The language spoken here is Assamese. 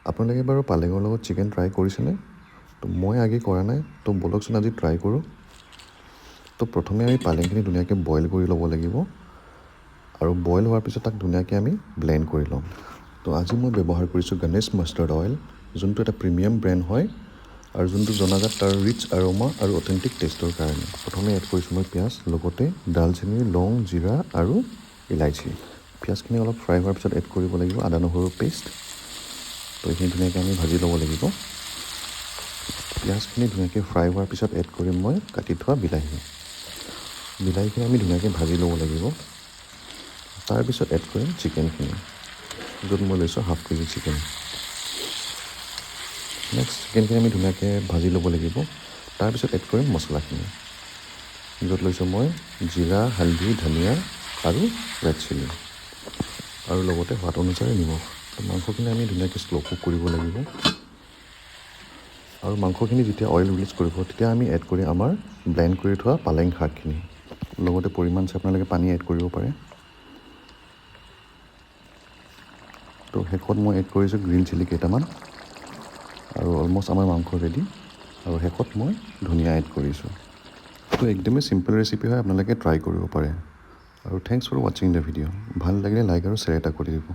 আপোনালোকে বাৰু পালেঙৰ লগত চিকেন ট্ৰাই কৰিছেনে? তো মই আগে কৰা নাই, তো ব'লকচোন আজি ট্ৰাই কৰোঁ। তো প্ৰথমে আমি পালেংখিনি ধুনীয়াকৈ বইল কৰি ল'ব লাগিব আৰু বইল হোৱাৰ পিছত তাক ধুনীয়াকৈ আমি ব্লেণ্ড কৰি ল'ম। তো আজি মই ব্যৱহাৰ কৰিছোঁ গণেশ মাষ্টাৰ্ড অইল, যোনটো এটা প্ৰিমিয়াম ব্ৰেণ্ড হয় আৰু যোনটো জনাজাত তাৰ ৰিচ এৰোমা আৰু অথেণ্টিক টেষ্টৰ কাৰণে। প্ৰথমে এড কৰিছোঁ মই পিঁয়াজ, লগতে ডালচেনি, লং, জিৰা আৰু ইলাইচি। পিঁয়াজখিনি অলপ ফ্ৰাই হোৱাৰ পিছত এড কৰিব লাগিব আদা নহৰুৰ পেষ্ট। তো এইখিনি ধুনীয়াকৈ আমি ভাজি ল'ব লাগিব। পিঁয়াজখিনি ধুনীয়াকৈ ফ্ৰাই হোৱাৰ পিছত এড কৰিম মই কাটি থোৱা বিলাহীখিনি আমি ধুনীয়াকৈ ভাজি ল'ব লাগিব। তাৰপিছত এড কৰিম চিকেনখিনি, য'ত মই লৈছোঁ ½ কেজি চিকেন। নেক্সট চিকেনখিনি আমি ধুনীয়াকৈ ভাজি ল'ব লাগিব। তাৰপিছত এড কৰিম মছলাখিনি, য'ত লৈছোঁ মই জিৰা, হালধি, ধনিয়া আৰু ৰেড চিলি আৰু লগতে সোৱাদ অনুযায়ী নিমখ। তো মাংসখিনি আমি ধুনীয়াকৈ শ্ল' কুক কৰিব লাগিব আৰু মাংসখিনি যেতিয়া অইল ৰিলিজ কৰিব তেতিয়া আমি এড কৰিম আমাৰ ব্লেণ্ড কৰি থোৱা পালেং শাকখিনি, লগতে পৰিমাণ চাই আপোনালোকে পানী এড কৰিব পাৰে। তো শেষত মই এড কৰিছোঁ গ্ৰীণ চিলি কেইটামান আৰু অলমষ্ট আমাৰ মাংস ৰেডি। আৰু শেষত মই ধনিয়া এড কৰিছোঁ। তো একদমেই চিম্পল ৰেচিপি হয়, আপোনালোকে ট্ৰাই কৰিব পাৰে। আৰু থেংকছ ফৰ ৱাচিং দ্য ভিডিঅ'। ভাল লাগিলে লাইক আৰু শ্বেয়াৰ এটা কৰি দিব।